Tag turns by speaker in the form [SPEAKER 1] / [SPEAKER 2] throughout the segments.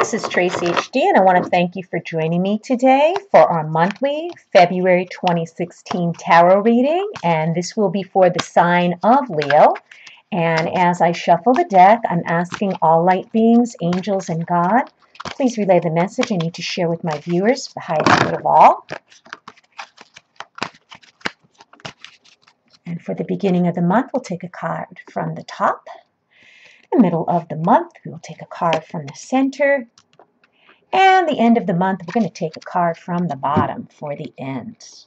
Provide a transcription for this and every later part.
[SPEAKER 1] This is Tracy HD, and I want to thank you for joining me today for our monthly February 2016 tarot reading, and this will be for the sign of Leo. And as I shuffle the deck, I'm asking all light beings, angels, and God, please relay the message I need to share with my viewers for the highest good of all. And for the beginning of the month, we'll take a card from the top. The middle of the month, we'll take a card from the center. And the end of the month, we're going to take a card from the bottom for the end.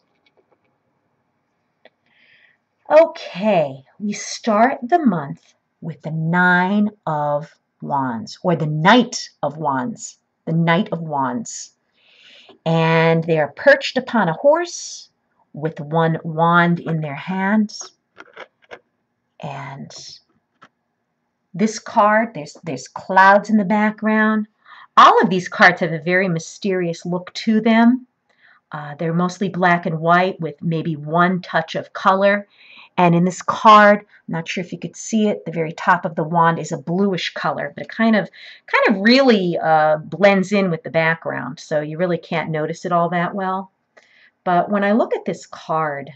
[SPEAKER 1] Okay, we start the month with the Nine of Wands, or the Knight of Wands, the Knight of Wands. And they are perched upon a horse with one wand in their hands. And this card, there's clouds in the background. All of these cards have a very mysterious look to them. They're mostly black and white with maybe one touch of color. And in this card, I'm not sure if you could see it, the very top of the wand is a bluish color, but it kind of really blends in with the background, so you really can't notice it all that well. But when I look at this card,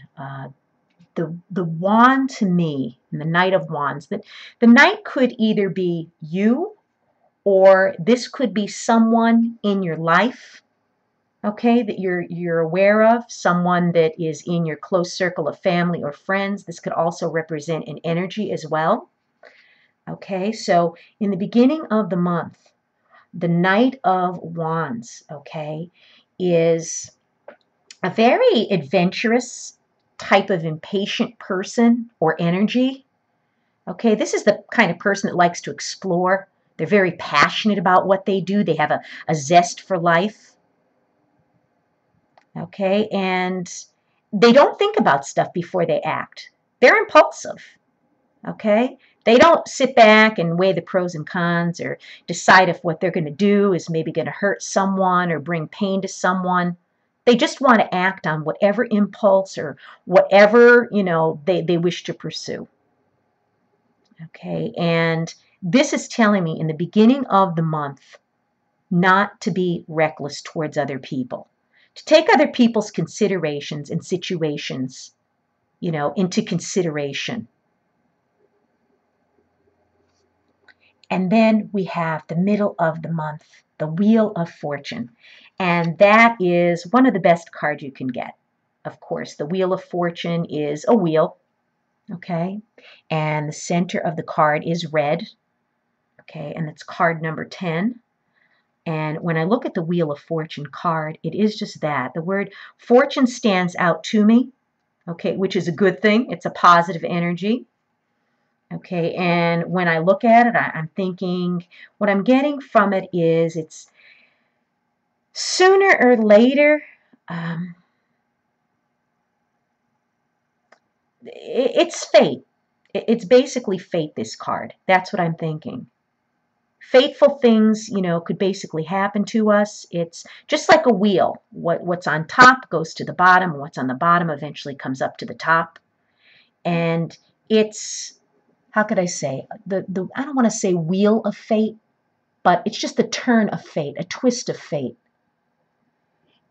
[SPEAKER 1] the wand to me, the Knight of Wands, the Knight could either be you, or this could be someone in your life, okay, that you're aware of, someone that is in your close circle of family or friends. This could also represent an energy as well. Okay, so in the beginning of the month, the Knight of Wands, okay, is a very adventurous type of impatient person or energy. Okay, this is the kind of person that likes to explore. They're very passionate about what they do. They have a zest for life. Okay, and they don't think about stuff before they act. They're impulsive. Okay, they don't sit back and weigh the pros and cons or decide if what they're going to do is maybe going to hurt someone or bring pain to someone. They just want to act on whatever impulse or whatever, they wish to pursue. Okay, and this is telling me in the beginning of the month not to be reckless towards other people, to take other people's considerations and situations, into consideration. And then we have the middle of the month, the Wheel of Fortune. And that is one of the best cards you can get. Of course, the Wheel of Fortune is a wheel, okay? And the center of the card is red, okay? And it's card number 10. And when I look at the Wheel of Fortune card, it is just that. The word fortune stands out to me, okay, which is a good thing. It's a positive energy. Okay, and when I look at it, I'm thinking what I'm getting from it is it's sooner or later, it's fate. It's basically fate, this card. That's what I'm thinking. Fateful things, could basically happen to us. It's just like a wheel. What's on top goes to the bottom. What's on the bottom eventually comes up to the top. And it's, how could I say, I don't want to say wheel of fate, but it's just the turn of fate, a twist of fate.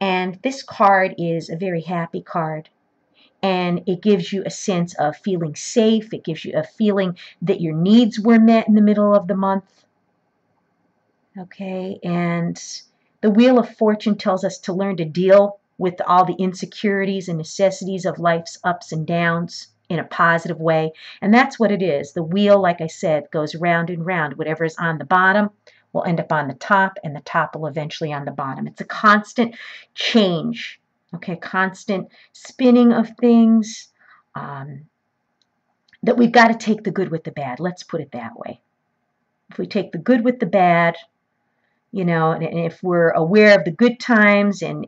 [SPEAKER 1] And this card is a very happy card. And it gives you a sense of feeling safe. It gives you a feeling that your needs were met in the middle of the month. Okay, and the Wheel of Fortune tells us to learn to deal with all the insecurities and necessities of life's ups and downs in a positive way. And that's what it is. The wheel, like I said, goes round and round. Whatever is on the bottom will end up on the top, and the top will eventually on the bottom. It's a constant change, okay, constant spinning of things, that we've got to take the good with the bad. Let's put it that way. If we take the good with the bad, and if we're aware of the good times and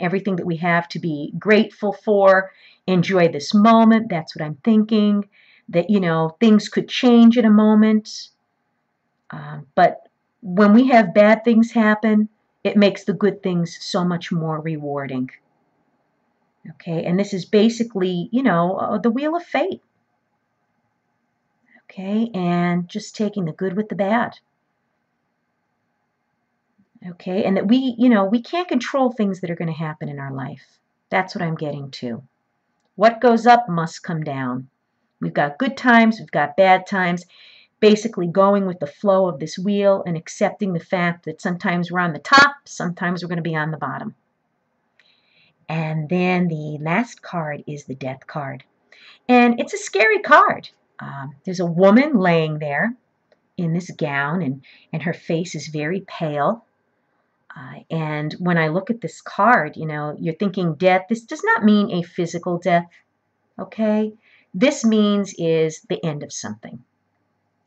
[SPEAKER 1] everything that we have to be grateful for, enjoy this moment. That's what I'm thinking, that, things could change in a moment. But when we have bad things happen, it makes the good things so much more rewarding. Okay, and this is basically, the Wheel of Fate. Okay, and just taking the good with the bad. Okay, and that we can't control things that are going to happen in our life. That's what I'm getting to. What goes up must come down. We've got good times, we've got bad times, basically going with the flow of this wheel and accepting the fact that sometimes we're on the top, sometimes we're going to be on the bottom. And then the last card is the Death card. And it's a scary card. There's a woman laying there in this gown, and her face is very pale. And when I look at this card, you're thinking death. This does not mean a physical death, okay? This means is the end of something,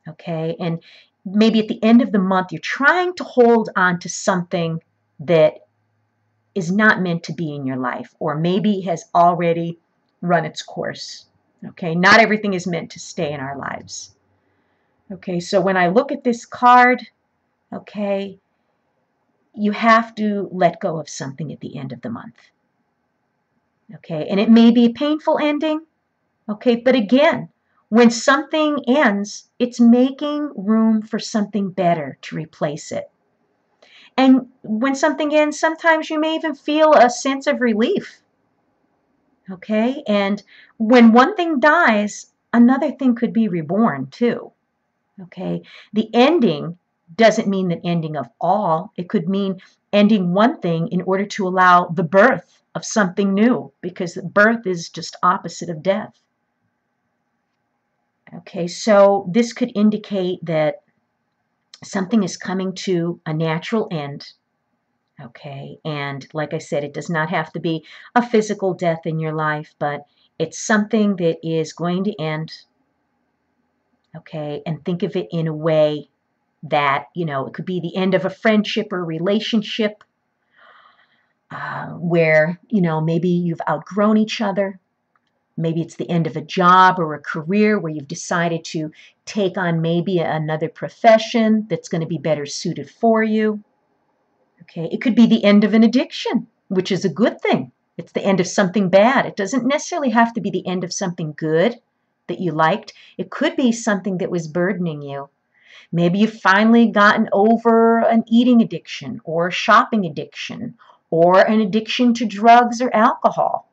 [SPEAKER 1] okay? And maybe at the end of the month, you're trying to hold on to something that is not meant to be in your life, or maybe has already run its course, okay? Not everything is meant to stay in our lives, okay? So when I look at this card, okay, you have to let go of something at the end of the month. Okay, and it may be a painful ending, okay, but again, when something ends, it's making room for something better to replace it. And when something ends, sometimes you may even feel a sense of relief. Okay, and when one thing dies, another thing could be reborn too. Okay, the ending doesn't mean the ending of all. It could mean ending one thing in order to allow the birth of something new, because birth is just opposite of death. Okay, so this could indicate that something is coming to a natural end. Okay, and like I said, it does not have to be a physical death in your life, but it's something that is going to end. Okay, and think of it in a way that, it could be the end of a friendship or relationship where, maybe you've outgrown each other. Maybe it's the end of a job or a career where you've decided to take on maybe another profession that's going to be better suited for you. Okay, it could be the end of an addiction, which is a good thing. It's the end of something bad. It doesn't necessarily have to be the end of something good that you liked. It could be something that was burdening you. Maybe you've finally gotten over an eating addiction or a shopping addiction or an addiction to drugs or alcohol.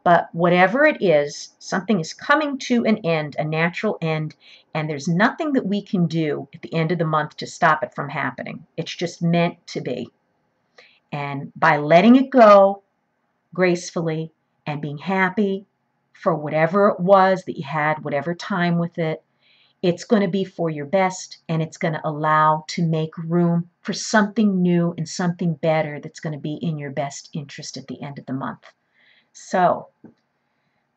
[SPEAKER 1] But whatever it is, something is coming to an end, a natural end, and there's nothing that we can do at the end of the month to stop it from happening. It's just meant to be. And by letting it go gracefully and being happy for whatever it was that you had, whatever time with it, it's going to be for your best, and it's going to allow to make room for something new and something better that's going to be in your best interest at the end of the month. So,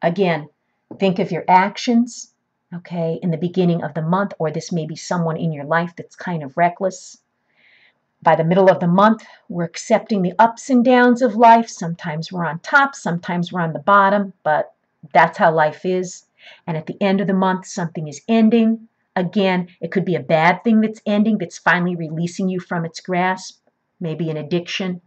[SPEAKER 1] again, think of your actions, okay, in the beginning of the month, or this may be someone in your life that's kind of reckless. By the middle of the month, we're accepting the ups and downs of life. Sometimes we're on top, sometimes we're on the bottom, but that's how life is. And at the end of the month, something is ending. Again, it could be a bad thing that's ending, that's finally releasing you from its grasp, maybe an addiction.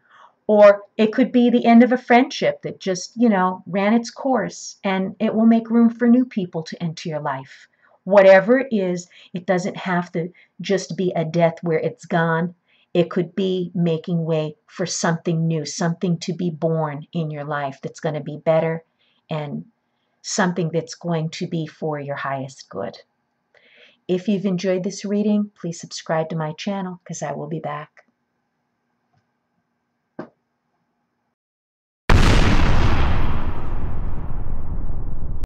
[SPEAKER 1] Or it could be the end of a friendship that just, ran its course, and it will make room for new people to enter your life. Whatever it is, it doesn't have to just be a death where it's gone. It could be making way for something new, something to be born in your life that's going to be better, and something that's going to be for your highest good. If you've enjoyed this reading, please subscribe to my channel because I will be back.